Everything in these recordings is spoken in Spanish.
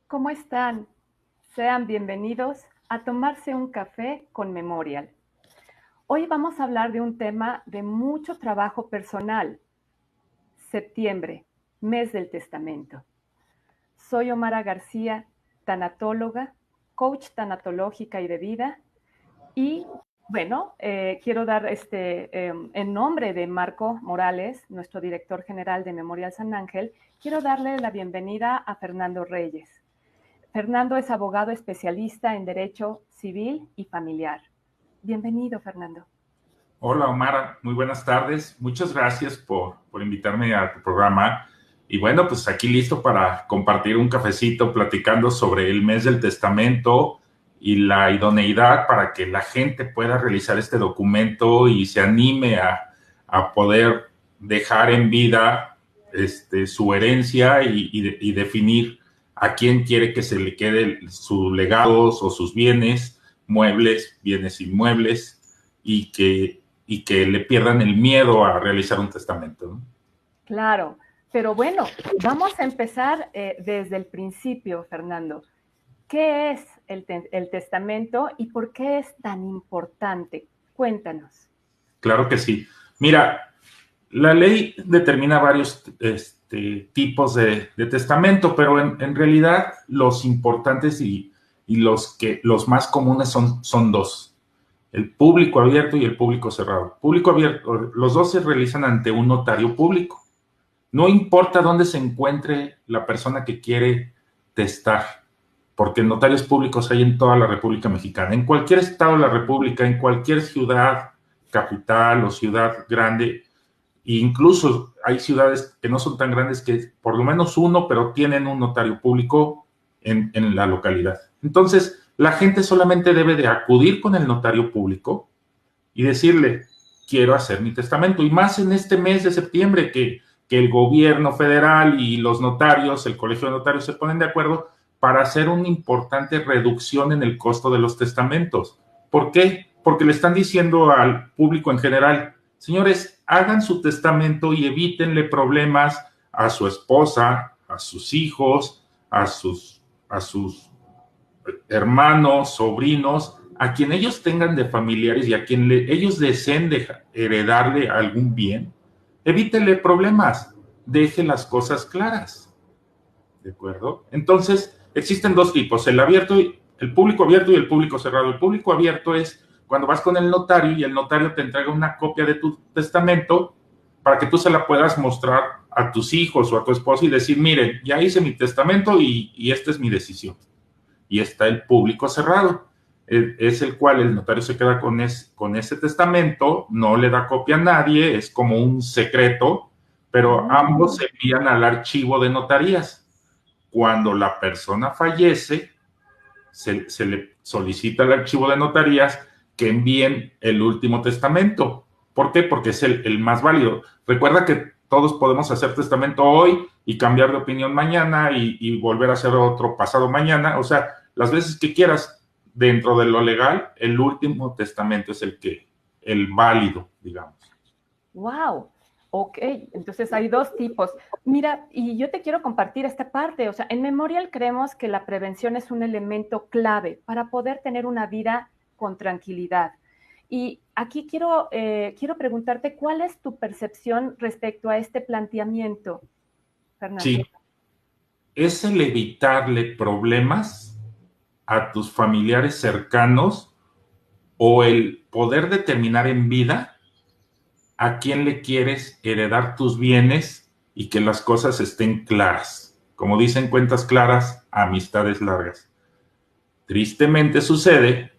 ¿Cómo están? Sean bienvenidos a tomarse un café con Memorial. Hoy vamos a hablar de un tema de mucho trabajo personal. Septiembre, mes del testamento. Soy Omara García, tanatóloga, coach tanatológica y de vida. Y bueno, quiero dar en nombre de Marco Morales, nuestro director general de Memorial San Ángel, quiero darle la bienvenida a Fernando Reyes. Fernando es abogado especialista en Derecho Civil y Familiar. Bienvenido, Fernando. Hola Omar, muy buenas tardes. Muchas gracias por invitarme a tu programa. Y bueno, pues aquí listo para compartir un cafecito platicando sobre el mes del testamento y la idoneidad para que la gente pueda realizar este documento y se anime a poder dejar en vida su herencia y definir a quién quiere que se le quede sus legados o sus bienes, muebles, bienes inmuebles, y que le pierdan el miedo a realizar un testamento, ¿no? Claro, pero bueno, vamos a empezar desde el principio, Fernando. ¿Qué es el testamento y por qué es tan importante? Cuéntanos. Claro que sí. Mira, la ley determina varios tipos de testamento, pero en realidad los importantes y los más comunes son dos: el público abierto y el público cerrado. Público abierto, los dos se realizan ante un notario público. No importa dónde se encuentre la persona que quiere testar, porque notarios públicos hay en toda la República Mexicana, en cualquier estado de la República, en cualquier ciudad, capital o ciudad grande. E incluso hay ciudades que no son tan grandes que por lo menos uno, pero tienen un notario público en la localidad. Entonces, la gente solamente debe de acudir con el notario público y decirle: quiero hacer mi testamento. Y más en este mes de septiembre que el gobierno federal y los notarios, el colegio de notarios, se ponen de acuerdo para hacer una importante reducción en el costo de los testamentos. ¿Por qué? Porque le están diciendo al público en general: señores, hagan su testamento y evítenle problemas a su esposa, a sus hijos, a sus hermanos, sobrinos, a quien ellos tengan de familiares y a quien ellos deseen heredarle algún bien. Evítele problemas, deje las cosas claras. ¿De acuerdo? Entonces, existen dos tipos: el público abierto y el público cerrado. El público abierto es cuando vas con el notario y el notario te entrega una copia de tu testamento para que tú se la puedas mostrar a tus hijos o a tu esposo y decir: miren, ya hice mi testamento y esta es mi decisión. Y está el público cerrado, es el cual el notario se queda con ese testamento, no le da copia a nadie, es como un secreto, pero ambos se envían al archivo de notarías. Cuando la persona fallece, se le solicita al archivo de notarías que envíen el último testamento. ¿Por qué? Porque es el más válido. Recuerda que todos podemos hacer testamento hoy y cambiar de opinión mañana y volver a hacer otro pasado mañana. O sea, las veces que quieras, dentro de lo legal, el último testamento es el válido, digamos. Wow. Ok, entonces hay dos tipos. Mira, y yo te quiero compartir esta parte. O sea, en Memorial creemos que la prevención es un elemento clave para poder tener una vida con tranquilidad. Y aquí quiero preguntarte, ¿cuál es tu percepción respecto a este planteamiento, Fernando? Sí, es el evitarle problemas a tus familiares cercanos o el poder determinar en vida a quién le quieres heredar tus bienes y que las cosas estén claras. Como dicen, cuentas claras, amistades largas. Tristemente sucede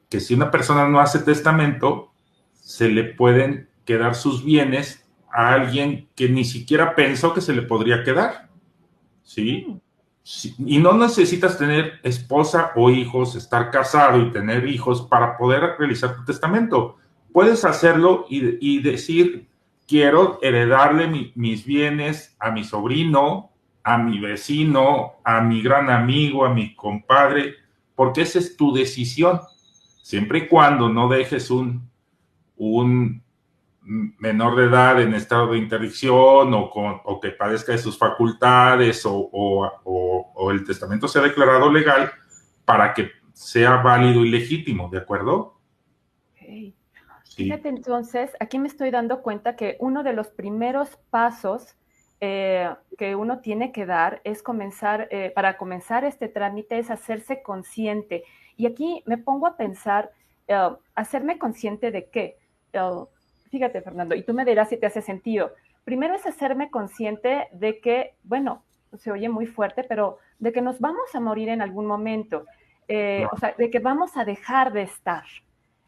que si una persona no hace testamento, se le pueden quedar sus bienes a alguien que ni siquiera pensó que se le podría quedar, ¿sí? Y no necesitas tener esposa o hijos, estar casado y tener hijos para poder realizar tu testamento. Puedes hacerlo y decir: quiero heredarle mis bienes a mi sobrino, a mi vecino, a mi gran amigo, a mi compadre, porque esa es tu decisión, siempre y cuando no dejes un menor de edad en estado de interdicción o que padezca de sus facultades o el testamento sea declarado legal para que sea válido y legítimo, ¿de acuerdo? Ok. Sí, Fíjate entonces, aquí me estoy dando cuenta que uno de los primeros pasos que uno tiene que dar es comenzar, para comenzar este trámite, es hacerse consciente. Y aquí me pongo a pensar, hacerme consciente de qué. Eh, Fíjate, Fernando, y tú me dirás si te hace sentido. Primero es hacerme consciente de que, bueno, se oye muy fuerte, pero de que nos vamos a morir en algún momento. O claro, sea, de que vamos a dejar de estar.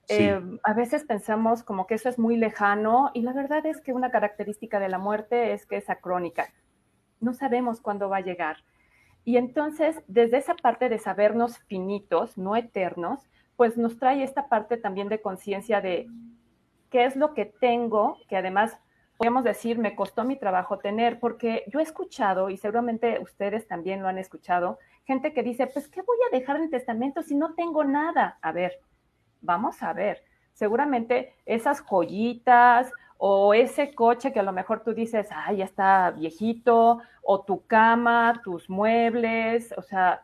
sí, A veces pensamos como que eso es muy lejano y la verdad es que una característica de la muerte es que es acrónica. No sabemos cuándo va a llegar. Y entonces, desde esa parte de sabernos finitos, no eternos, pues nos trae esta parte también de conciencia de qué es lo que tengo, que además podemos decir, me costó mi trabajo tener, porque yo he escuchado, y seguramente ustedes también lo han escuchado, gente que dice, pues, ¿qué voy a dejar en el testamento si no tengo nada? A ver, vamos a ver, seguramente esas joyitas o ese coche que a lo mejor tú dices, ay, ya está viejito, o tu cama, tus muebles, o sea,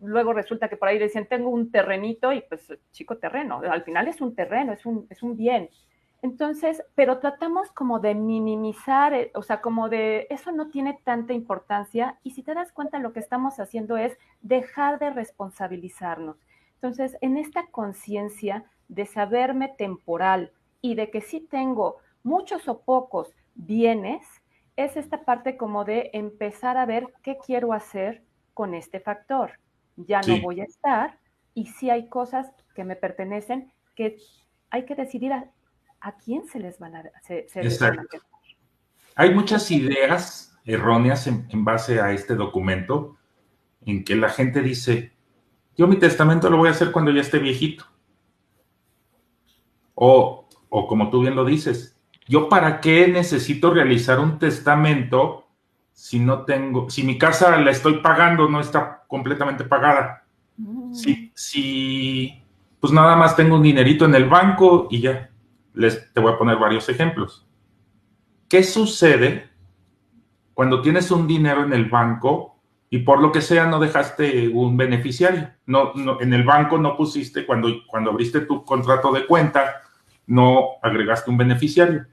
luego resulta que por ahí decían, tengo un terrenito y pues chico terreno, al final es un terreno, es un bien. Entonces, pero tratamos como de minimizar, o sea, como de eso no tiene tanta importancia y si te das cuenta lo que estamos haciendo es dejar de responsabilizarnos. Entonces, en esta conciencia de saberme temporal y de que sí tengo muchos o pocos bienes, es esta parte como de empezar a ver qué quiero hacer con este factor. Ya no sí, voy a estar y sí hay cosas que me pertenecen que hay que decidir a quién se les van a exacto. quedar. Hay muchas Entonces, ideas erróneas en base a este documento en que la gente dice, yo mi testamento lo voy a hacer cuando ya esté viejito. O como tú bien lo dices, ¿yo para qué necesito realizar un testamento si no tengo, si mi casa la estoy pagando, no está completamente pagada? mm, Si pues nada más tengo un dinerito en el banco y ya. Te voy a poner varios ejemplos. ¿Qué sucede cuando tienes un dinero en el banco y por lo que sea no dejaste un beneficiario? En el banco no pusiste, cuando abriste tu contrato de cuenta, no agregaste un beneficiario.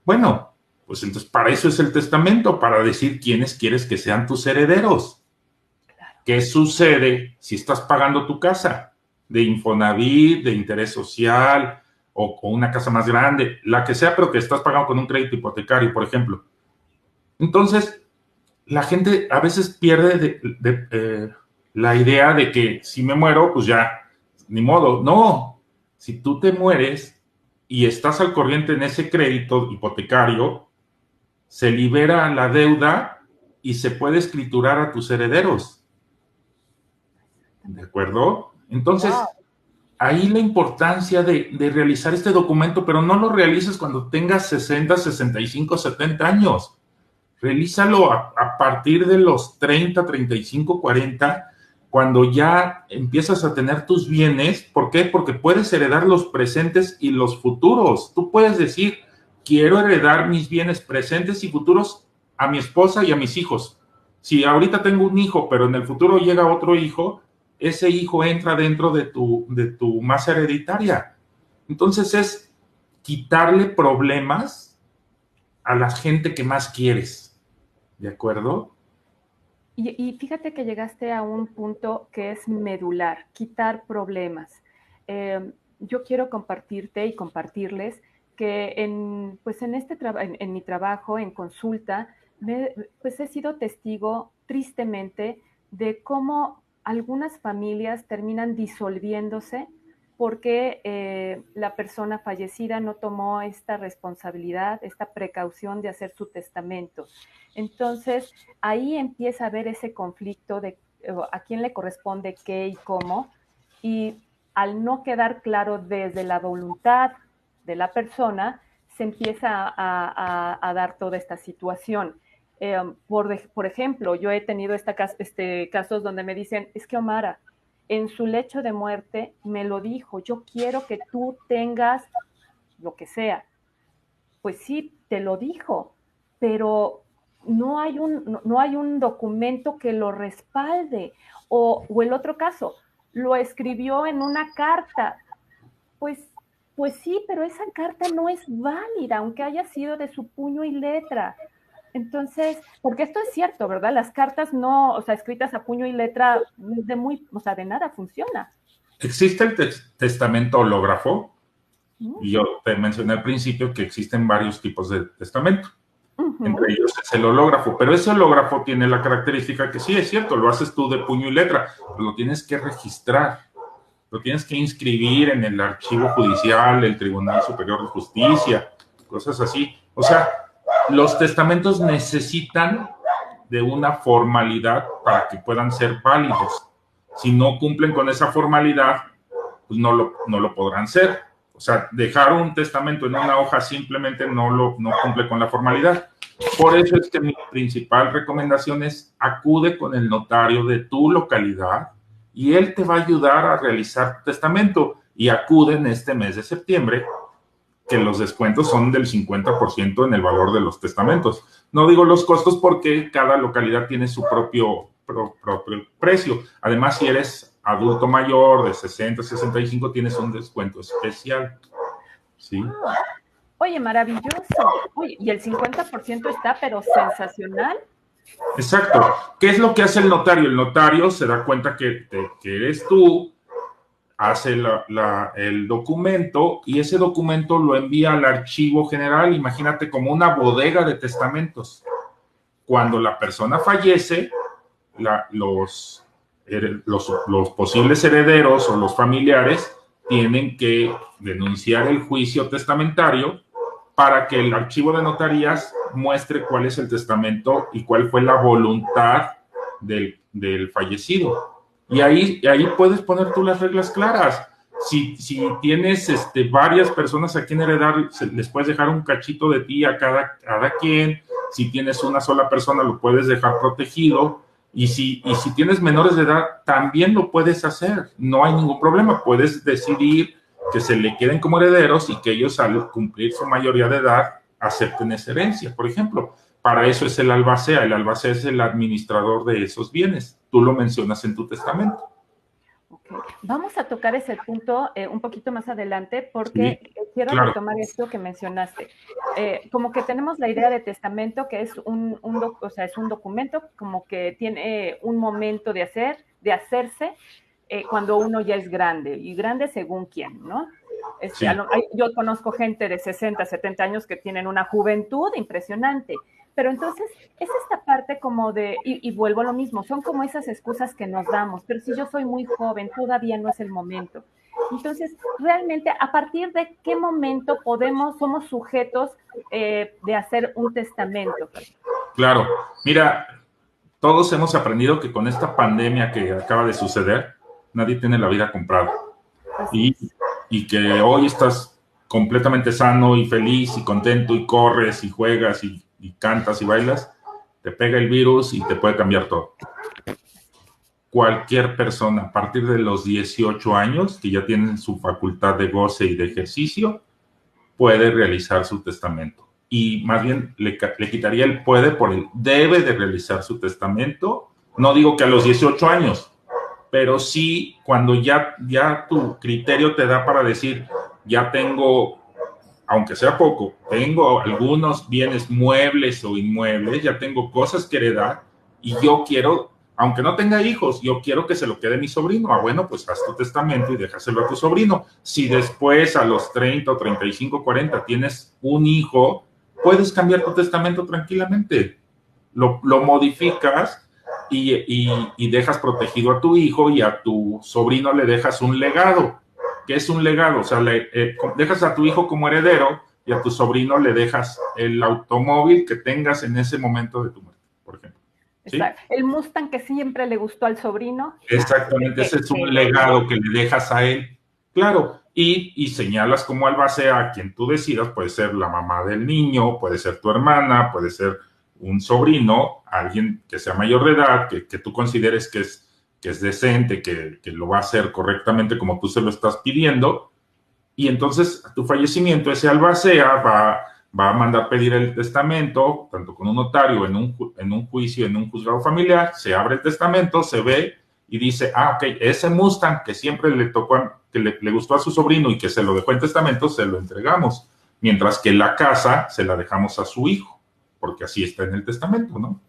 Bueno, pues entonces para eso es el testamento, para decir quiénes quieres que sean tus herederos. claro. ¿Qué sucede si estás pagando tu casa de Infonavit, de interés social o una casa más grande, la que sea, pero que estás pagando con un crédito hipotecario, por ejemplo? Entonces, la gente a veces pierde la idea de que si me muero, pues ya, ni modo. No, si tú te mueres y estás al corriente en ese crédito hipotecario, se libera la deuda y se puede escriturar a tus herederos. ¿De Exactamente. acuerdo? Wow. Entonces, ahí la importancia de realizar este documento, pero no lo realices cuando tengas 60, 65, 70 años. Realízalo a partir de los 30, 35, 40, cuando ya empiezas a tener tus bienes. ¿Por qué? Porque puedes heredar los presentes y los futuros. Tú puedes decir, quiero heredar mis bienes presentes y futuros a mi esposa y a mis hijos. Si ahorita tengo un hijo, pero en el futuro llega otro hijo, ese hijo entra dentro de tu masa hereditaria. Entonces es quitarle problemas a la gente que más quieres. ¿De acuerdo? Y fíjate que llegaste a un punto que es medular, quitar problemas. Yo quiero compartirte y compartirles que pues en mi trabajo, en consulta, pues he sido testigo tristemente de cómo algunas familias terminan disolviéndose porque la persona fallecida no tomó esta responsabilidad, esta precaución de hacer su testamento. Entonces, ahí empieza a haber ese conflicto de a quién le corresponde qué y cómo, y al no quedar claro desde la voluntad de la persona, se empieza a dar toda esta situación. Por ejemplo, yo he tenido casos donde me dicen, es que Omara, en su lecho de muerte me lo dijo, yo quiero que tú tengas lo que sea, pues sí, te lo dijo, pero no hay un documento que lo respalde. O el otro caso, lo escribió en una carta. Pues, pues sí, pero esa carta no es válida, aunque haya sido de su puño y letra. Entonces, porque esto es cierto, ¿verdad? Las cartas no, o sea, escritas a puño y letra, o sea, de nada funciona. Existe el testamento hológrafo, ¿No? y yo te mencioné al principio que existen varios tipos de testamento. Entre Ujú. ellos es el hológrafo, pero ese hológrafo tiene la característica que sí, es cierto, lo haces tú de puño y letra, pero lo tienes que registrar, lo tienes que inscribir en el archivo judicial, el Tribunal Superior de Justicia, cosas así. O sea, los testamentos necesitan de una formalidad para que puedan ser válidos. Si no cumplen con esa formalidad, pues no lo podrán ser. O sea, dejar un testamento en una hoja simplemente no cumple con la formalidad. Por eso es que mi principal recomendación es acude con el notario de tu localidad y él te va a ayudar a realizar tu testamento. Y acude en este mes de septiembre, que los descuentos son del 50% en el valor de los testamentos. No digo los costos porque cada localidad tiene su propio precio. Además, si eres adulto mayor de 60, 65, tienes un descuento especial. ¿Sí? Ah, oye, maravilloso. Oye, y el 50% está, pero sensacional. Exacto. ¿Qué es lo que hace el notario? El notario se da cuenta que eres tú, hace el documento y ese documento lo envía al archivo general. Imagínate como una bodega de testamentos. Cuando la persona fallece, los posibles herederos o los familiares tienen que denunciar el juicio testamentario para que el archivo de notarías muestre cuál es el testamento y cuál fue la voluntad del fallecido. Y ahí puedes poner tú las reglas claras. Si tienes varias personas a quien heredar, les puedes dejar un cachito de ti a cada quien. Si tienes una sola persona, lo puedes dejar protegido. Y si tienes menores de edad, también lo puedes hacer. No hay ningún problema. Puedes decidir que se le queden como herederos y que ellos al cumplir su mayoría de edad acepten esa herencia, por ejemplo. Para eso es el albacea. El albacea es el administrador de esos bienes. Tú lo mencionas en tu testamento. Okay. Vamos a tocar ese punto un poquito más adelante Sí, porque quiero claro. retomar esto que mencionaste. Como que tenemos la idea de testamento que es o sea, es un documento como que tiene un momento de hacerse cuando uno ya es grande, y grande según quién, ¿no? Sí, Yo conozco gente de 60, 70 años que tienen una juventud impresionante, pero entonces es esta parte como y vuelvo a lo mismo, son como esas excusas que nos damos, pero si yo soy muy joven, todavía no es el momento. Entonces, realmente, ¿a partir de qué momento somos sujetos de hacer un testamento? claro. Mira, todos hemos aprendido que con esta pandemia que acaba de suceder, nadie tiene la vida comprada. Así Y, es. y que hoy estás completamente sano y feliz y contento y corres y juegas y cantas y bailas, te pega el virus y te puede cambiar todo. Cualquier persona a partir de los 18 años que ya tienen su facultad de goce y de ejercicio puede realizar su testamento. Y más bien le quitaría el puede por el debe de realizar su testamento. No digo que a los 18 años, pero sí cuando ya tu criterio te da para decir, ya tengo, aunque sea poco, tengo algunos bienes muebles o inmuebles, ya tengo cosas que heredar y yo quiero, aunque no tenga hijos, yo quiero que se lo quede mi sobrino. Ah, bueno, pues haz tu testamento y déjaselo a tu sobrino. Si después a los 30 o 35, 40 tienes un hijo, puedes cambiar tu testamento tranquilamente. Lo modificas y dejas protegido a tu hijo y a tu sobrino le dejas un legado. ¿Qué es un legado? O sea, dejas a tu hijo como heredero y a tu sobrino le dejas el automóvil que tengas en ese momento de tu muerte, por ejemplo. ¿Sí? El Mustang que siempre le gustó al sobrino, Exactamente, ese es que un lo legado heredó. que le dejas a él. Claro, y señalas como albacea a quien tú decidas, puede ser la mamá del niño, puede ser tu hermana, puede ser un sobrino, alguien que sea mayor de edad, que tú consideres que es decente, que lo va a hacer correctamente como tú se lo estás pidiendo, y entonces a tu fallecimiento ese albacea va a mandar pedir el testamento, tanto con un notario, en un juicio, en un juzgado familiar, se abre el testamento, se ve y dice, ok, ese Mustang que siempre le tocó, que le gustó a su sobrino y que se lo dejó en testamento, se lo entregamos, mientras que la casa se la dejamos a su hijo, porque así está en el testamento, ¿no?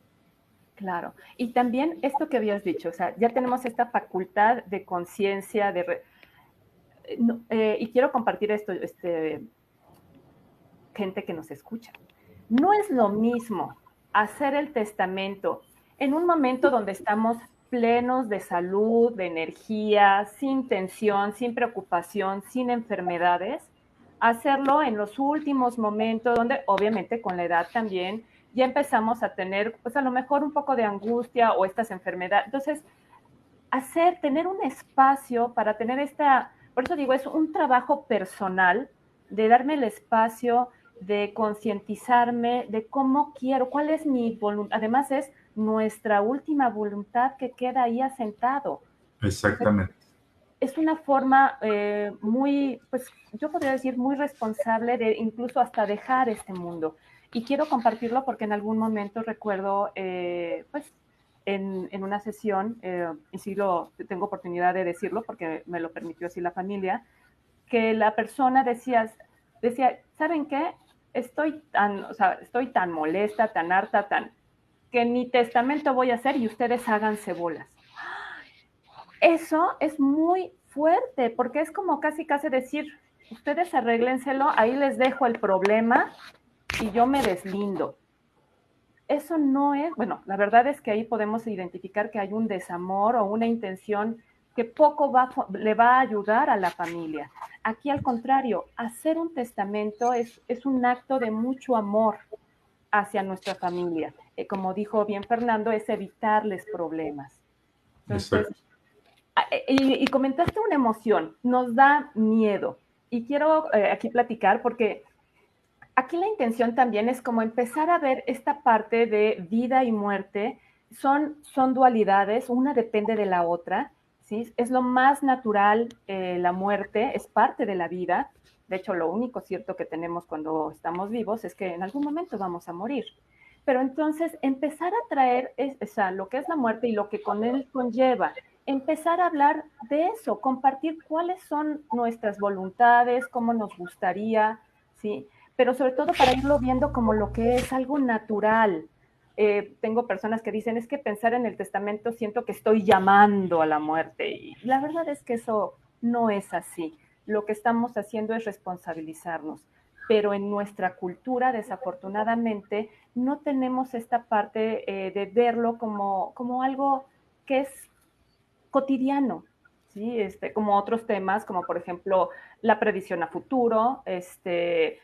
Claro. Y también esto que habías dicho, o sea, ya tenemos esta facultad de conciencia, y quiero compartir esto, gente que nos escucha. No es lo mismo hacer el testamento en un momento donde estamos plenos de salud, de energía, sin tensión, sin preocupación, sin enfermedades, hacerlo en los últimos momentos donde obviamente con la edad también ya empezamos a tener, pues a lo mejor un poco de angustia o estas enfermedades. Entonces, tener un espacio para tener por eso digo, es un trabajo personal de darme el espacio de concientizarme de cómo quiero, cuál es mi voluntad. Además es nuestra última voluntad que queda ahí asentado. Exactamente. Es una forma muy, pues yo podría decir, muy responsable de incluso hasta dejar este mundo. Y quiero compartirlo porque en algún momento recuerdo, pues, en una sesión, y sí tengo oportunidad de decirlo porque me lo permitió así la familia, que la persona decía, ¿saben qué? Estoy tan molesta, tan harta, que ni testamento voy a hacer y ustedes háganse bolas. Eso es muy fuerte, porque es como casi decir, ustedes arréglenselo, ahí les dejo el problema y yo me deslindo. Eso no es, bueno, la verdad es que ahí podemos identificar que hay un desamor o una intención que poco le va a ayudar a la familia. Aquí al contrario, hacer un testamento es un acto de mucho amor hacia nuestra familia. Como dijo bien Fernando, es evitarles problemas. Entonces, Exacto. y comentaste una emoción, nos da miedo. Y quiero aquí platicar porque aquí la intención también es como empezar a ver esta parte de vida y muerte. Son dualidades, una depende de la otra, ¿sí? Es lo más natural, la muerte es parte de la vida. De hecho, lo único cierto que tenemos cuando estamos vivos es que en algún momento vamos a morir. Pero entonces empezar a traer lo que es la muerte y lo que con él conlleva, empezar a hablar de eso, compartir cuáles son nuestras voluntades, cómo nos gustaría, ¿sí? Pero sobre todo para irlo viendo como lo que es algo natural. Tengo personas que dicen, es que pensar en el testamento siento que estoy llamando a la muerte, y la verdad es que eso no es así. Lo que estamos haciendo es responsabilizarnos, pero en nuestra cultura, desafortunadamente, no tenemos esta parte de verlo como algo que es cotidiano, ¿sí? Como otros temas, como por ejemplo la previsión a futuro,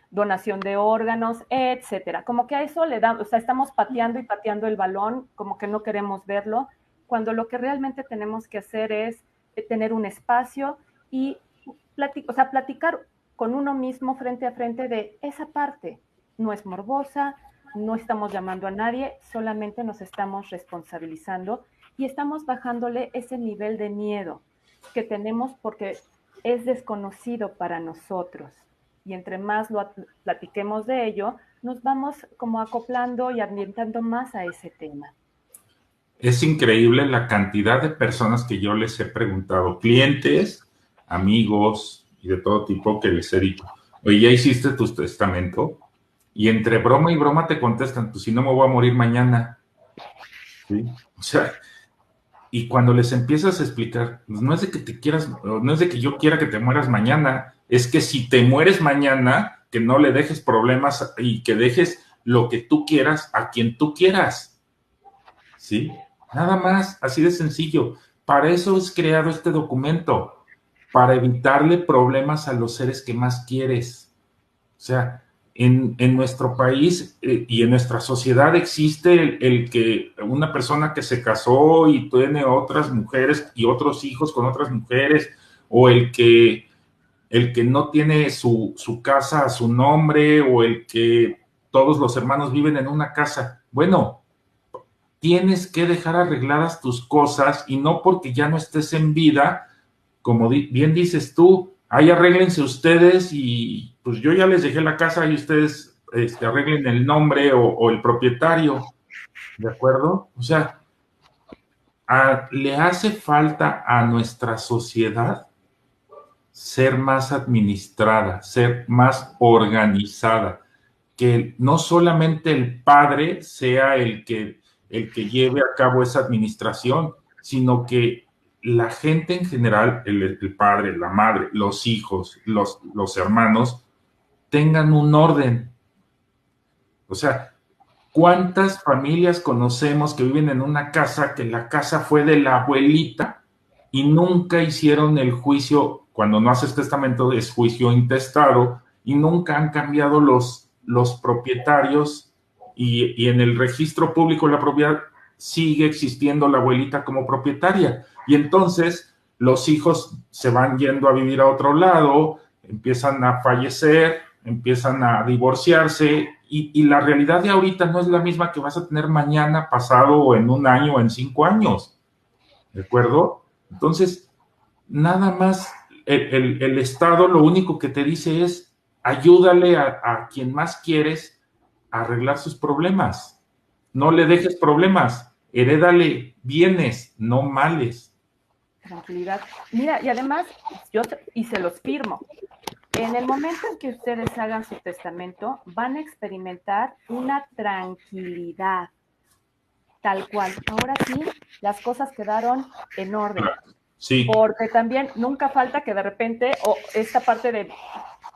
donación de órganos, etcétera. Como que a eso le damos, o sea, estamos pateando y pateando el balón, como que no queremos verlo, cuando lo que realmente tenemos que hacer es tener un espacio y platicar con uno mismo frente a frente de esa parte. No es morbosa, no estamos llamando a nadie, solamente nos estamos responsabilizando y estamos bajándole ese nivel de miedo que tenemos porque es desconocido para nosotros. Y entre más lo platiquemos de ello, nos vamos como acoplando y ambientando más a ese tema. Es increíble la cantidad de personas que yo les he preguntado, clientes, amigos y de todo tipo, que les he dicho, oye, ¿ya hiciste tu testamento? Y entre broma y broma te contestan, pues si no me voy a morir mañana. ¿Sí? O sea, y cuando les empiezas a explicar, pues no es de que te quieras, no es de que yo quiera que te mueras mañana, es que si te mueres mañana, que no le dejes problemas y que dejes lo que tú quieras a quien tú quieras. ¿Sí? Nada más, así de sencillo. Para eso es creado este documento, para evitarle problemas a los seres que más quieres. O sea, en nuestro país y en nuestra sociedad existe el que una persona que se casó y tiene otras mujeres y otros hijos con otras mujeres, o el que no tiene su casa a su nombre, o el que todos los hermanos viven en una casa. Bueno, tienes que dejar arregladas tus cosas y no porque ya no estés en vida, como bien dices tú, ahí arréglense ustedes y pues yo ya les dejé la casa y ustedes arreglen el nombre o el propietario, ¿de acuerdo? O sea, le hace falta a nuestra sociedad ser más administrada, ser más organizada, que no solamente el padre sea el que lleve a cabo esa administración, sino que la gente en general, el padre, la madre, los hijos, los hermanos, tengan un orden. O sea, ¿cuántas familias conocemos que viven en una casa que la casa fue de la abuelita y nunca hicieron el juicio? Cuando no haces testamento es juicio intestado y nunca han cambiado los propietarios y en el registro público de la propiedad sigue existiendo la abuelita como propietaria. Y entonces los hijos se van yendo a vivir a otro lado, empiezan a fallecer, empiezan a divorciarse y la realidad de ahorita no es la misma que vas a tener mañana, pasado o en un año o en 5 años. ¿De acuerdo? Entonces, nada más el Estado lo único que te dice es ayúdale a quien más quieres a arreglar sus problemas. No le dejes problemas, herédale bienes, no males. Tranquilidad. Mira, y además, y se los firmo. En el momento en que ustedes hagan su testamento, van a experimentar una tranquilidad, tal cual. Ahora sí, las cosas quedaron en orden. Sí. Porque también nunca falta que de repente, o esta parte de,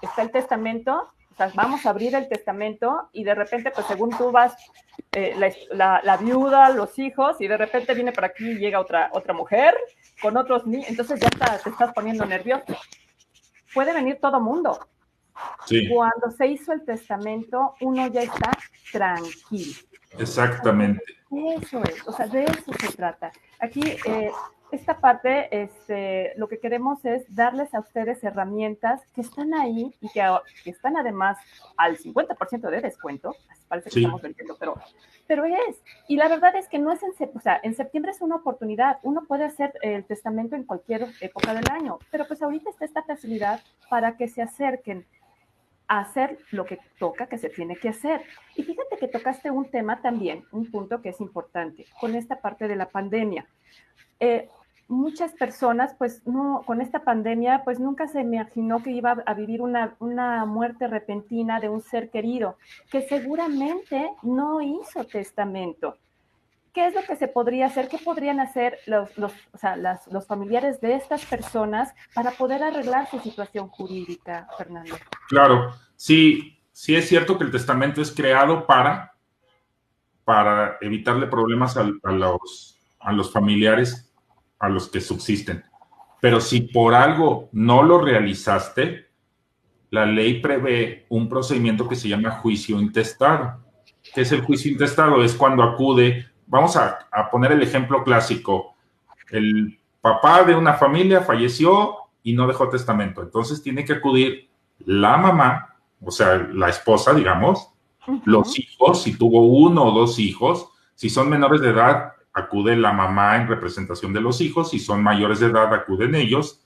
está el testamento, o sea, vamos a abrir el testamento y de repente, pues según tú vas, la viuda, los hijos, y de repente viene por aquí y llega otra mujer con otros niños, entonces ya te estás poniendo nervioso. Puede venir todo mundo. Sí. Cuando se hizo el testamento, uno ya está tranquilo. Exactamente. Eso es, o sea, de eso se trata. Aquí, esta parte, lo que queremos es darles a ustedes herramientas que están ahí y que están además al 50% de descuento. Parece que estamos vendiendo, pero es. Y la verdad es que no es en septiembre es una oportunidad. Uno puede hacer el testamento en cualquier época del año, pero pues ahorita está esta facilidad para que se acerquen a hacer lo que toca, que se tiene que hacer. Y fíjate que tocaste un tema también, un punto que es importante, con esta parte de la pandemia. Muchas personas, pues no, con esta pandemia, pues nunca se imaginó que iba a vivir una muerte repentina de un ser querido, que seguramente no hizo testamento. ¿Qué es lo que se podría hacer? ¿Qué podrían hacer los familiares de estas personas para poder arreglar su situación jurídica, Fernando? Claro, sí es cierto que el testamento es creado para evitarle problemas a los familiares a los que subsisten. Pero si por algo no lo realizaste, la ley prevé un procedimiento que se llama juicio intestado. ¿Qué es el juicio intestado? Es cuando acude, vamos a poner el ejemplo clásico, el papá de una familia falleció y no dejó testamento, entonces tiene que acudir la mamá, o sea, la esposa, digamos, los hijos, si tuvo uno o dos hijos, si son menores de edad, acude la mamá en representación de los hijos, si son mayores de edad, acuden ellos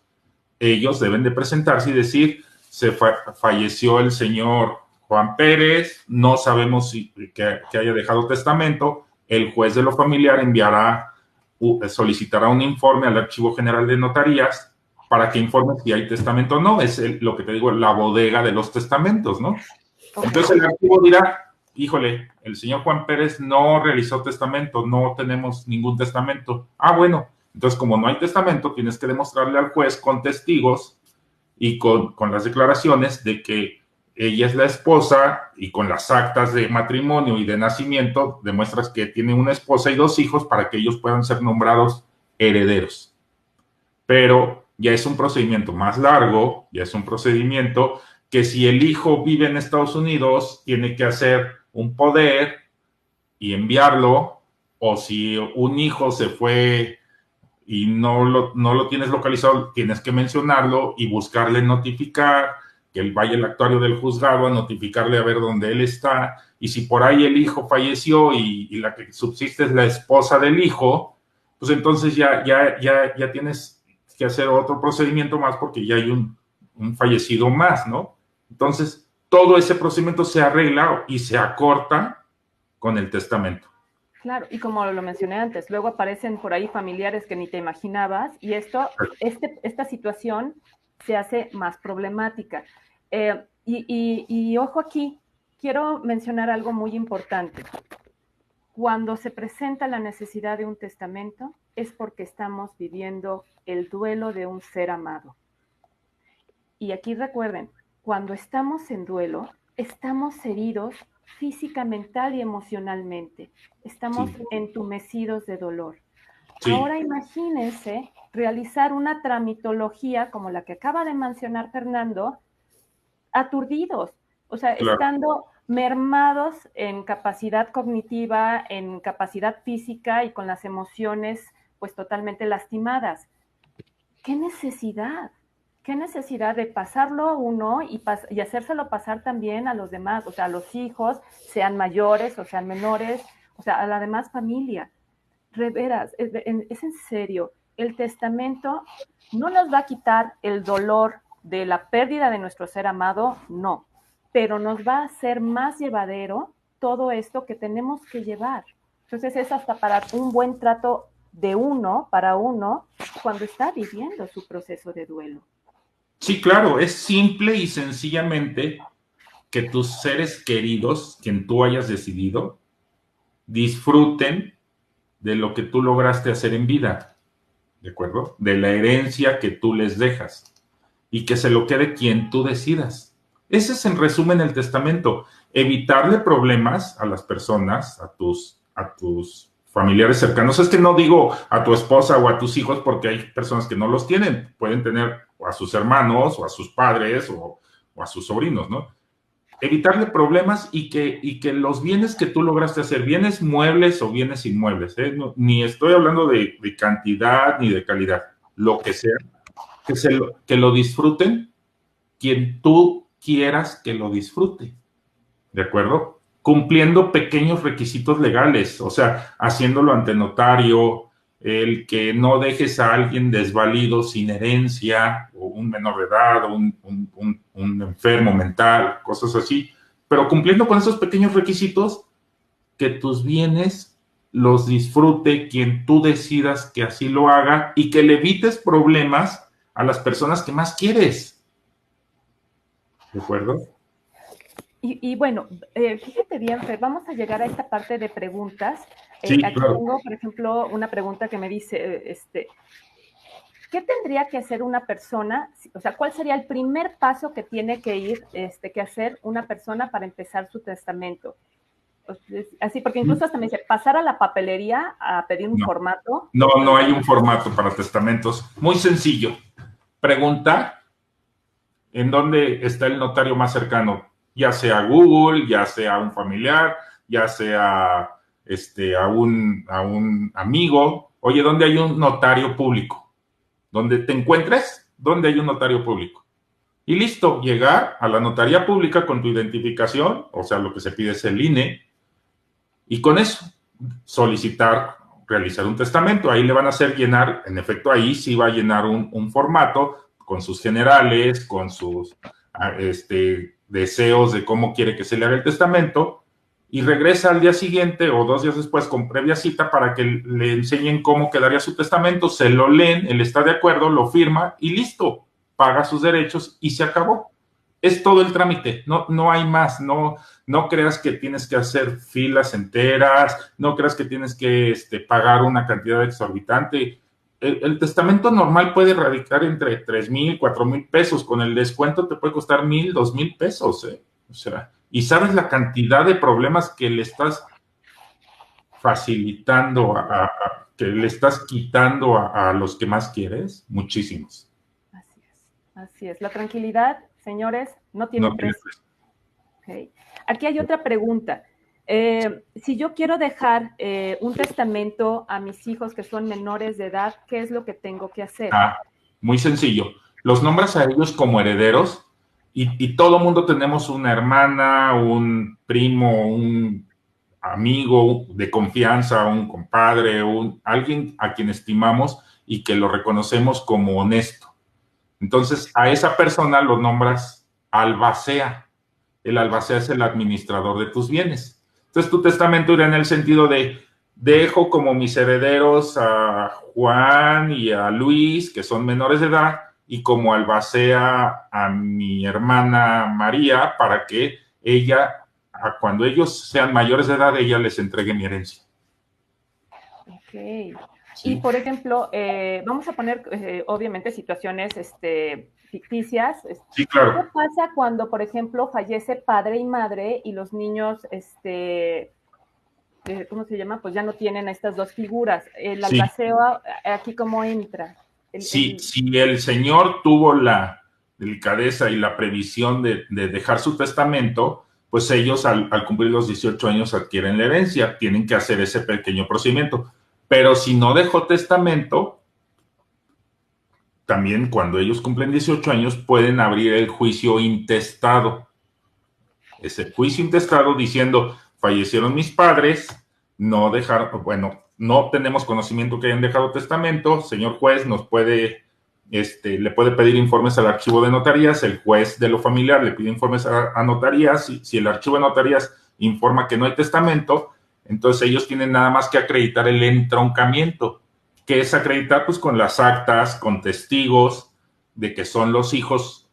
deben de presentarse y decir, falleció el señor Juan Pérez, no sabemos que haya dejado testamento, el juez de lo familiar solicitará un informe al Archivo General de Notarías para que informe si hay testamento o no, es lo que te digo, la bodega de los testamentos, ¿no? Entonces el archivo dirá, híjole, el señor Juan Pérez no realizó testamento, no tenemos ningún testamento. Ah, bueno, entonces como no hay testamento, tienes que demostrarle al juez con testigos y con las declaraciones de que ella es la esposa y con las actas de matrimonio y de nacimiento demuestras que tiene una esposa y dos hijos para que ellos puedan ser nombrados herederos. Pero ya es un procedimiento más largo, ya es un procedimiento que si el hijo vive en Estados Unidos, tiene que hacer un poder y enviarlo, o si un hijo se fue y no lo tienes localizado, tienes que mencionarlo y buscarle notificar, que vaya el actuario del juzgado a notificarle a ver dónde él está, y si por ahí el hijo falleció y la que subsiste es la esposa del hijo, pues entonces ya tienes que hacer otro procedimiento más porque ya hay un fallecido más, ¿no? Entonces, todo ese procedimiento se arregla y se acorta con el testamento. Claro, y como lo mencioné antes, luego aparecen por ahí familiares que ni te imaginabas y esta situación se hace más problemática. Y ojo aquí, quiero mencionar algo muy importante. Cuando se presenta la necesidad de un testamento es porque estamos viviendo el duelo de un ser amado. Y aquí recuerden, cuando estamos en duelo, estamos heridos física, mental y emocionalmente. Estamos entumecidos de dolor. Sí. Ahora imagínense realizar una tramitología como la que acaba de mencionar Fernando, aturdidos, o sea, claro, estando mermados en capacidad cognitiva, en capacidad física y con las emociones pues totalmente lastimadas. ¿Qué necesidad? ¿Qué necesidad de pasarlo a uno y hacérselo pasar también a los demás? O sea, a los hijos, sean mayores o sean menores, o sea, a la demás familia. Veras, es en serio, el testamento no nos va a quitar el dolor de la pérdida de nuestro ser amado, no, pero nos va a hacer más llevadero todo esto que tenemos que llevar. Entonces es hasta para un buen trato de uno, para uno, cuando está viviendo su proceso de duelo. Sí, claro, es simple y sencillamente que tus seres queridos, quien tú hayas decidido, disfruten de lo que tú lograste hacer en vida, ¿de acuerdo? De la herencia que tú les dejas y que se lo quede quien tú decidas. Ese es en resumen el testamento, evitarle problemas a las personas, a tus familiares cercanos. Es que no digo a tu esposa o a tus hijos porque hay personas que no los tienen, pueden tener a sus hermanos o a sus padres o a sus sobrinos, ¿no? Evitarle problemas y que los bienes que tú lograste hacer, bienes muebles o bienes inmuebles, no, ni estoy hablando de cantidad ni de calidad, lo que sea, que lo disfruten quien tú quieras que lo disfrute, ¿de acuerdo? Cumpliendo pequeños requisitos legales, o sea, haciéndolo ante notario, el que no dejes a alguien desvalido sin herencia, o un menor de edad, o un enfermo mental, cosas así, pero cumpliendo con esos pequeños requisitos, que tus bienes los disfrute quien tú decidas que así lo haga y que le evites problemas a las personas que más quieres. ¿De acuerdo? Y bueno, fíjate bien, Fer, vamos a llegar a esta parte de preguntas. Sí, aquí claro. tengo, por ejemplo, una pregunta que me dice, ¿qué tendría que hacer una persona? O sea, ¿cuál sería el primer paso que tiene que ir, que hacer una persona para empezar su testamento? Así, porque incluso hasta me dice, pasar a la papelería a pedir un formato. No, no hay un formato para testamentos. Muy sencillo. Pregunta en dónde está el notario más cercano, ya sea Google, ya sea un familiar, ya sea a un amigo. Oye, ¿dónde hay un notario público? Donde te encuentres, ¿dónde hay un notario público? Y listo, llegar a la notaría pública con tu identificación, o sea, lo que se pide es el INE, y con eso solicitar realizar un testamento. Ahí le van a hacer llenar, en efecto, ahí sí va a llenar un formato con sus generales, con sus deseos de cómo quiere que se le haga el testamento, y regresa al día siguiente o 2 días después con previa cita para que le enseñen cómo quedaría su testamento, se lo leen, él está de acuerdo, lo firma y listo, paga sus derechos y se acabó. Es todo el trámite, no hay más, no creas que tienes que hacer filas enteras, no creas que tienes que pagar una cantidad exorbitante. El testamento normal puede radicar entre 3,000, 4,000 pesos, con el descuento te puede costar 1,000, 2,000 pesos, o sea, y sabes la cantidad de problemas que le estás facilitando, que le estás quitando a los que más quieres, muchísimos. Así es. La tranquilidad, señores, no tiene precio. Okay. Aquí hay otra pregunta. Si yo quiero dejar un testamento a mis hijos que son menores de edad, ¿qué es lo que tengo que hacer? Muy sencillo. Los nombras a ellos como herederos y todo mundo tenemos una hermana, un primo, un amigo de confianza, un compadre, alguien a quien estimamos y que lo reconocemos como honesto. Entonces, a esa persona lo nombras albacea. el albacea es el administrador de tus bienes. Entonces tu testamento irá en el sentido de dejo como mis herederos a Juan y a Luis, que son menores de edad, y como albacea a mi hermana María, para que ella, cuando ellos sean mayores de edad, ella les entregue mi herencia. Ok. Sí. Y, por ejemplo, vamos a poner, obviamente, situaciones ficticias. Sí, claro. ¿Qué pasa cuando, por ejemplo, fallece padre y madre y los niños, ¿cómo se llama? Pues ya no tienen a estas dos figuras. El Sí. albaceo, ¿aquí cómo entra? Si el señor tuvo la delicadeza y la previsión de dejar su testamento, pues ellos al cumplir los 18 años adquieren la herencia, tienen que hacer ese pequeño procedimiento. Pero si no dejó testamento, también cuando ellos cumplen 18 años pueden abrir el juicio intestado. Ese juicio intestado diciendo, fallecieron mis padres, no dejaron, bueno, no tenemos conocimiento que hayan dejado testamento, señor juez, nos puede, le puede pedir informes al archivo de notarías, el juez de lo familiar le pide informes a notarías, si el archivo de notarías informa que no hay testamento, entonces ellos tienen nada más que acreditar el entroncamiento, que es acreditar pues con las actas, con testigos de que son los hijos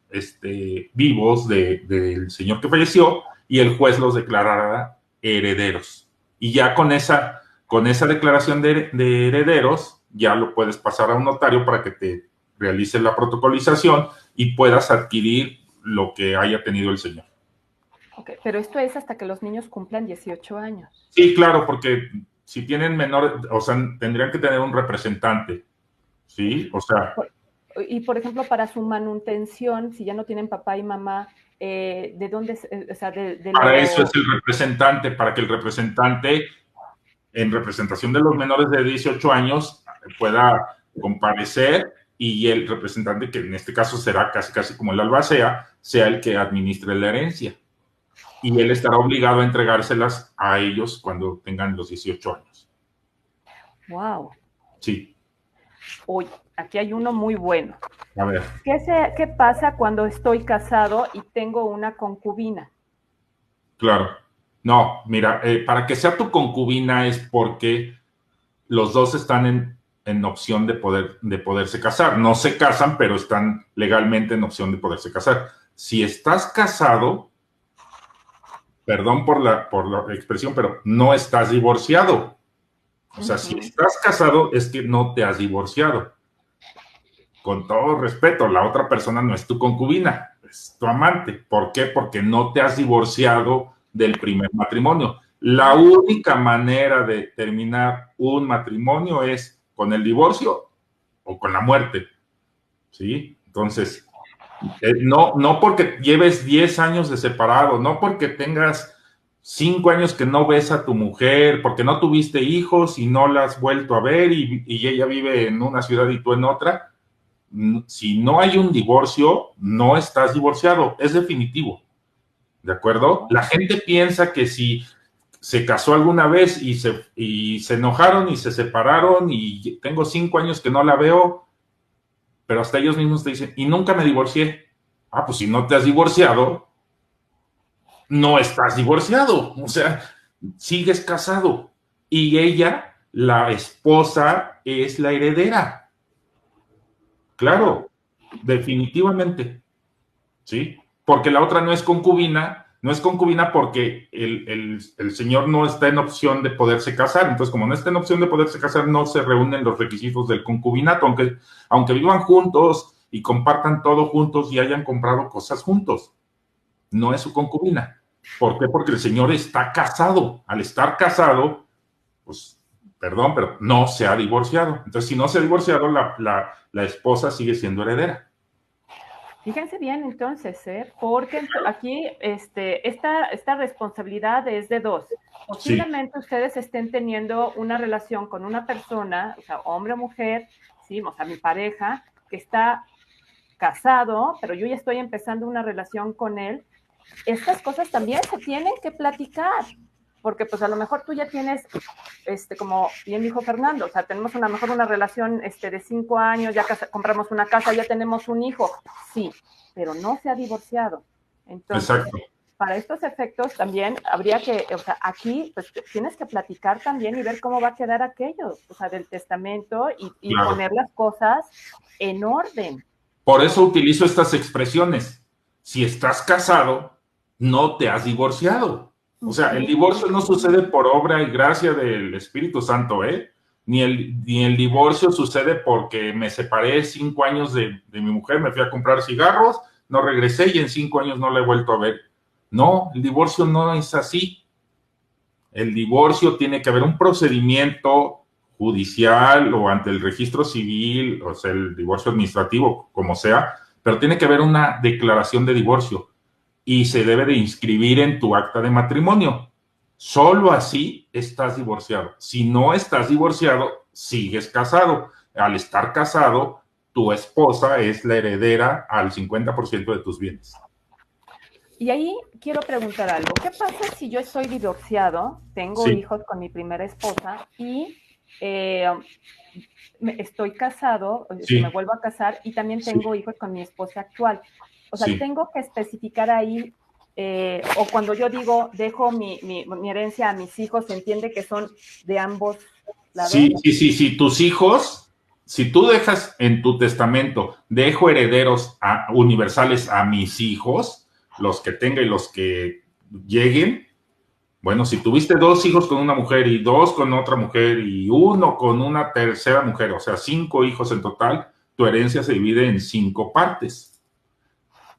vivos del señor que falleció, y el juez los declarará herederos. Y ya con esa declaración de herederos, ya lo puedes pasar a un notario para que te realice la protocolización y puedas adquirir lo que haya tenido el señor. Ok, pero esto es hasta que los niños cumplan 18 años. Sí, claro, porque si tienen menor, o sea, tendrían que tener un representante, ¿sí? O sea... Y, por ejemplo, para su manutención, si ya no tienen papá y mamá, ¿de dónde? O sea, para eso es el representante, para que el representante, en representación de los menores de 18 años, pueda comparecer y el representante, que en este caso será casi como el albacea, sea el que administre la herencia. Y él estará obligado a entregárselas a ellos cuando tengan los 18 años. ¡Wow! Sí. Uy, aquí hay uno muy bueno. A ver. ¿Qué pasa cuando estoy casado y tengo una concubina? Claro. No, mira, para que sea tu concubina es porque los dos están en opción de poderse casar. No se casan, pero están legalmente en opción de poderse casar. Si estás casado, perdón por la expresión, pero no estás divorciado. O sea, si estás casado es que no te has divorciado. Con todo respeto, la otra persona no es tu concubina, es tu amante. ¿Por qué? Porque no te has divorciado del primer matrimonio. La única manera de terminar un matrimonio es con el divorcio o con la muerte, ¿sí? Entonces, no porque lleves 10 años de separado, no porque tengas 5 años que no ves a tu mujer, porque no tuviste hijos y no la has vuelto a ver y ella vive en una ciudad y tú en otra. Si no hay un divorcio, no estás divorciado, es definitivo, ¿de acuerdo? La gente piensa que si se casó alguna vez y se enojaron y se separaron y tengo 5 años que no la veo, pero hasta ellos mismos te dicen, y nunca me divorcié. Ah, pues si no te has divorciado, no estás divorciado, o sea, sigues casado. Y ella, la esposa, es la heredera. Claro, definitivamente, ¿sí? Porque la otra no es concubina porque el señor no está en opción de poderse casar. Entonces, como no está en opción de poderse casar, no se reúnen los requisitos del concubinato, aunque vivan juntos y compartan todo juntos y hayan comprado cosas juntos. No es su concubina. ¿Por qué? Porque el señor está casado. Al estar casado, pues, perdón, pero no se ha divorciado. Entonces, si no se ha divorciado, la esposa sigue siendo heredera. Fíjense bien entonces, porque aquí esta responsabilidad es de dos. Posiblemente ustedes estén teniendo una relación con una persona, o sea, hombre o mujer, sí, o sea, mi pareja, que está casado, pero yo ya estoy empezando una relación con él. Estas cosas también se tienen que platicar, porque pues a lo mejor tú ya tienes, como bien dijo Fernando, o sea, tenemos una relación de 5 años, ya compramos una casa, ya tenemos un hijo, sí, pero no se ha divorciado. Entonces, exacto. para estos efectos también habría que, o sea, aquí pues tienes que platicar también y ver cómo va a quedar aquello, o sea, del testamento y Claro. poner las cosas en orden. Por eso utilizo estas expresiones. Si estás casado, no te has divorciado. O sea, el divorcio no sucede por obra y gracia del Espíritu Santo, ¿eh? Ni el divorcio sucede porque me separé 5 años de mi mujer, me fui a comprar cigarros, no regresé y en 5 años no la he vuelto a ver. No, el divorcio no es así. El divorcio tiene que haber un procedimiento judicial o ante el registro civil, o sea, el divorcio administrativo, como sea, pero tiene que haber una declaración de divorcio y se debe de inscribir en tu acta de matrimonio. Solo así estás divorciado. Si no estás divorciado, sigues casado. Al estar casado, tu esposa es la heredera al 50% de tus bienes. Y ahí quiero preguntar algo. ¿Qué pasa si yo estoy divorciado, tengo hijos con mi primera esposa y estoy casado, me vuelvo a casar y también tengo hijos con mi esposa actual? O sea, tengo que especificar ahí, o cuando yo digo dejo mi herencia a mis hijos, ¿se entiende que son de ambos lados? Sí. Tus hijos, si tú dejas en tu testamento, dejo herederos universales a mis hijos, los que tenga y los que lleguen. Bueno, si tuviste 2 hijos con una mujer y 2 con otra mujer y 1 con una tercera mujer, o sea, 5 hijos en total, tu herencia se divide en 5 partes.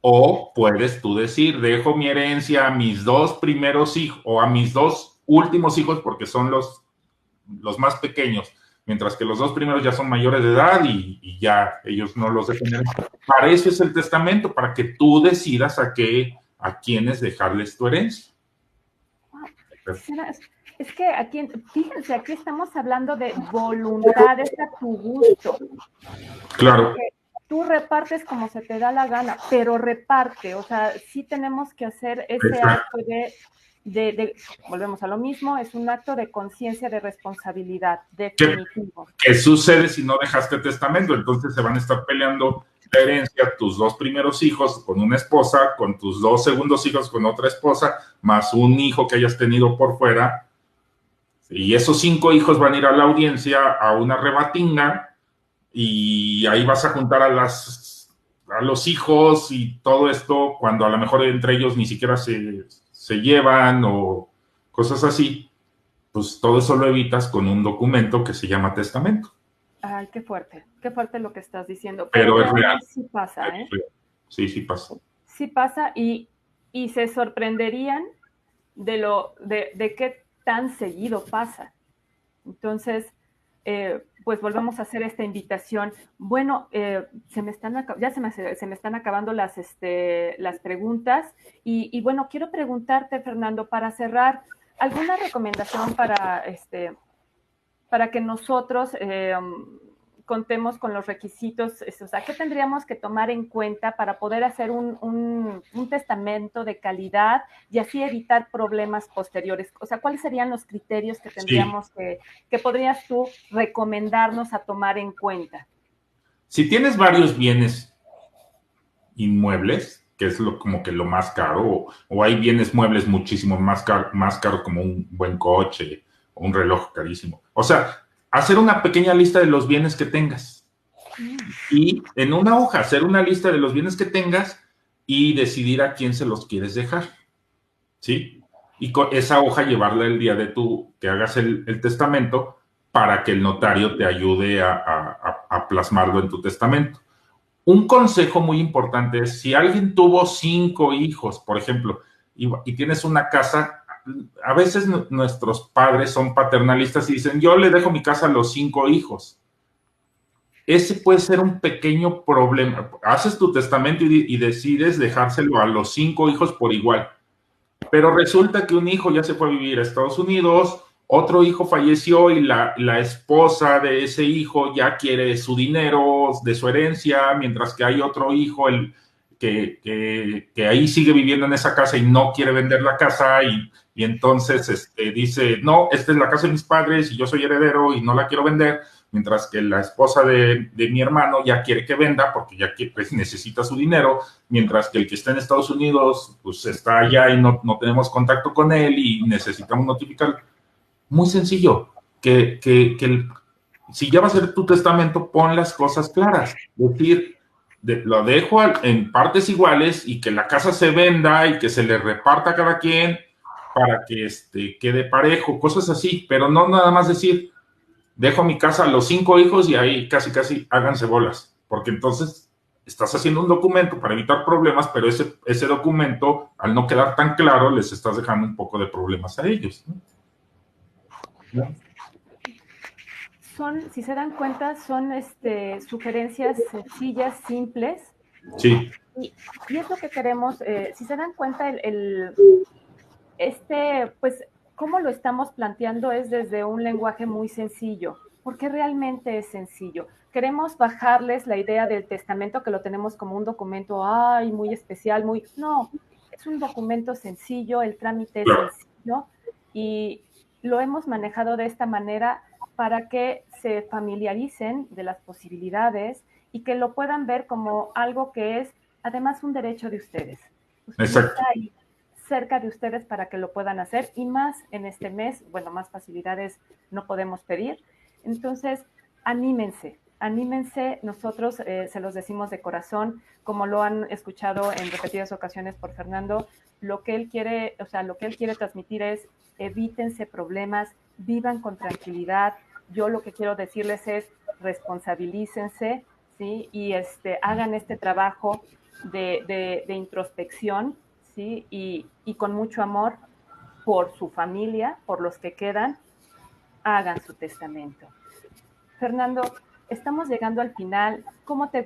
O puedes tú decir, dejo mi herencia a mis 2 primeros hijos o a mis 2 últimos hijos porque son los más pequeños, mientras que los 2 primeros ya son mayores de edad y ya ellos no los dejan. Para eso es el testamento, para que tú decidas a quiénes dejarles tu herencia. Es que aquí, fíjense, aquí estamos hablando de voluntades a tu gusto. Claro. Porque tú repartes como se te da la gana, pero reparte, o sea, sí tenemos que hacer ese acto volvemos a lo mismo, es un acto de conciencia, de responsabilidad, definitivo. ¿Qué sucede si no dejaste testamento? Entonces se van a estar peleando la herencia tus 2 primeros hijos con una esposa, con tus 2 segundos hijos con otra esposa, más un hijo que hayas tenido por fuera. Y esos 5 hijos van a ir a la audiencia a una rebatinga y ahí vas a juntar a los hijos y todo esto cuando a lo mejor entre ellos ni siquiera se llevan o cosas así. Pues todo eso lo evitas con un documento que se llama testamento. Ay, qué fuerte lo que estás diciendo. Pero es real. Sí pasa, ¿eh? Sí pasa. Sí pasa y se sorprenderían de qué tan seguido pasa. Entonces, pues volvemos a hacer esta invitación. Bueno, se me están acabando las preguntas y bueno, quiero preguntarte, Fernando, para cerrar, ¿alguna recomendación para que nosotros contemos con los requisitos? O sea, ¿qué tendríamos que tomar en cuenta para poder hacer un testamento de calidad y así evitar problemas posteriores? O sea, ¿cuáles serían los criterios que tendríamos que podrías tú recomendarnos a tomar en cuenta? Si tienes varios bienes inmuebles, que es como que lo más caro, o hay bienes muebles muchísimo más caro como un buen coche o un reloj carísimo. O sea, hacer una pequeña lista de los bienes que tengas. Y en una hoja, hacer una lista de los bienes que tengas y decidir a quién se los quieres dejar. ¿Sí? Y con esa hoja llevarla el día que hagas el testamento para que el notario te ayude a plasmarlo en tu testamento. Un consejo muy importante es, si alguien tuvo 5 hijos, por ejemplo, y tienes una casa, a veces nuestros padres son paternalistas y dicen, yo le dejo mi casa a los 5 hijos. Ese puede ser un pequeño problema. Haces tu testamento y decides dejárselo a los 5 hijos por igual. Pero resulta que un hijo ya se fue a vivir a Estados Unidos, otro hijo falleció y la esposa de ese hijo ya quiere su dinero, de su herencia, mientras que hay otro hijo que ahí sigue viviendo en esa casa y no quiere vender la casa y entonces dice, no, esta es la casa de mis padres y yo soy heredero y no la quiero vender, mientras que la esposa de mi hermano ya quiere que venda porque ya pues, necesita su dinero, mientras que el que está en Estados Unidos pues está allá y no tenemos contacto con él y necesitamos notificar. Muy sencillo, si ya va a ser tu testamento, pon las cosas claras, es decir, lo dejo en partes iguales y que la casa se venda y que se le reparta a cada quien para que quede parejo, cosas así, pero no nada más decir, dejo mi casa a los 5 hijos y ahí casi háganse bolas, porque entonces estás haciendo un documento para evitar problemas, pero ese documento, al no quedar tan claro, les estás dejando un poco de problemas a ellos, ¿no? ¿No? Si se dan cuenta, son sugerencias sencillas, simples. Sí. Y es lo que queremos. Si se dan cuenta, pues, cómo lo estamos planteando es desde un lenguaje muy sencillo, porque realmente es sencillo. Queremos bajarles la idea del testamento, que lo tenemos como un documento, muy especial, No, es un documento sencillo, el trámite es sencillo, y lo hemos manejado de esta manera para que se familiaricen de las posibilidades y que lo puedan ver como algo que es, además, un derecho de ustedes. Usted Exacto. está ahí cerca de ustedes para que lo puedan hacer, y más en este mes, bueno, más facilidades no podemos pedir. Entonces, anímense, nosotros se los decimos de corazón, como lo han escuchado en repetidas ocasiones por Fernando, lo que él quiere transmitir es: evítense problemas, vivan con tranquilidad. Yo lo que quiero decirles es: responsabilícense, ¿sí? Y hagan este trabajo de introspección, ¿sí? Y con mucho amor por su familia, por los que quedan, hagan su testamento. Fernando, estamos llegando al final.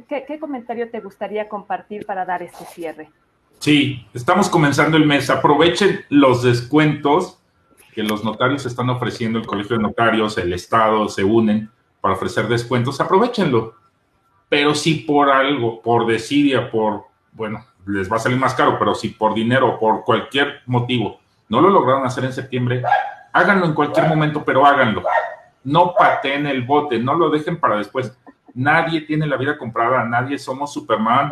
¿Qué comentario te gustaría compartir para dar este cierre? Sí, estamos comenzando el mes. Aprovechen los descuentos que los notarios están ofreciendo, el Colegio de Notarios, el Estado, se unen para ofrecer descuentos. Aprovechenlo. Pero si por algo, por desidia, bueno, les va a salir más caro, pero si por dinero o por cualquier motivo no lo lograron hacer en septiembre, háganlo en cualquier momento, pero háganlo. No pateen el bote, no lo dejen para después. Nadie tiene la vida comprada, nadie somos Superman.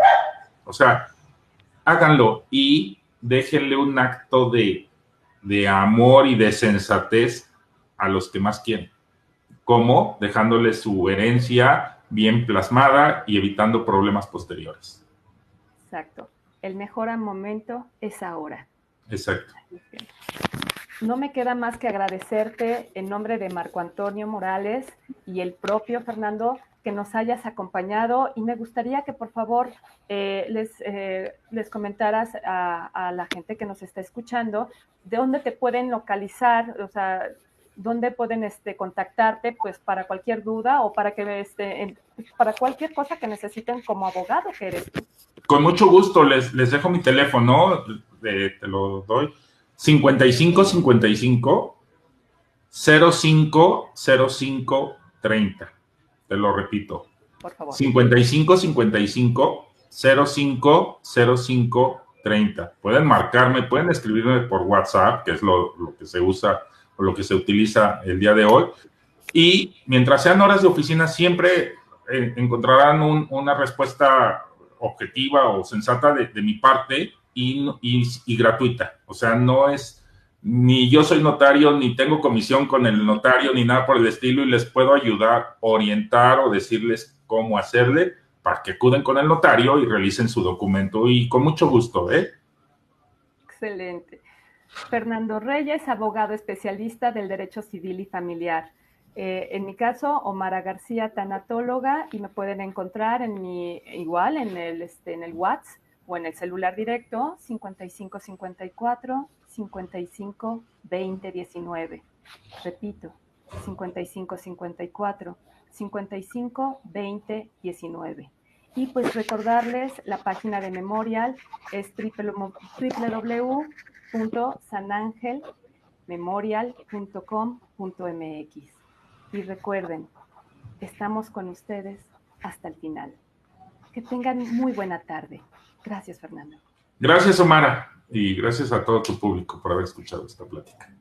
O sea, háganlo y déjenle un acto de amor y de sensatez a los que más quieren. ¿Cómo? Dejándoles su herencia bien plasmada y evitando problemas posteriores. Exacto. El mejor momento es ahora. Exacto. No me queda más que agradecerte en nombre de Marco Antonio Morales y el propio Fernando que nos hayas acompañado, y me gustaría que por favor les comentaras a la gente que nos está escuchando de dónde te pueden localizar, o sea, dónde pueden contactarte, pues, para cualquier duda o para para cualquier cosa que necesiten como abogado que eres tú. Con mucho gusto, les dejo mi teléfono, te lo doy, 55 05 05 30. Te lo repito. Por favor. 55 05 05 30. Pueden marcarme, pueden escribirme por WhatsApp, que es lo que se usa o lo que se utiliza el día de hoy. Y mientras sean horas de oficina, siempre encontrarán una respuesta objetiva o sensata de mi parte y gratuita. O sea, no es, ni yo soy notario, ni tengo comisión con el notario, ni nada por el estilo, y les puedo ayudar, orientar o decirles cómo hacerle para que acuden con el notario y realicen su documento, y con mucho gusto, ¿eh? Excelente. Fernando Reyes, abogado especialista del derecho civil y familiar. En mi caso, Omara García, tanatóloga, y me pueden encontrar en el WhatsApp o en el celular directo 5554 55 20 19. Repito, 5554 55 20 19. Y pues recordarles, la página de Memorial es www.sanangelmemorial.com.mx. Y recuerden, estamos con ustedes hasta el final. Que tengan muy buena tarde. Gracias, Fernando. Gracias, Omara, y gracias a todo tu público por haber escuchado esta plática.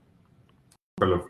Hasta luego.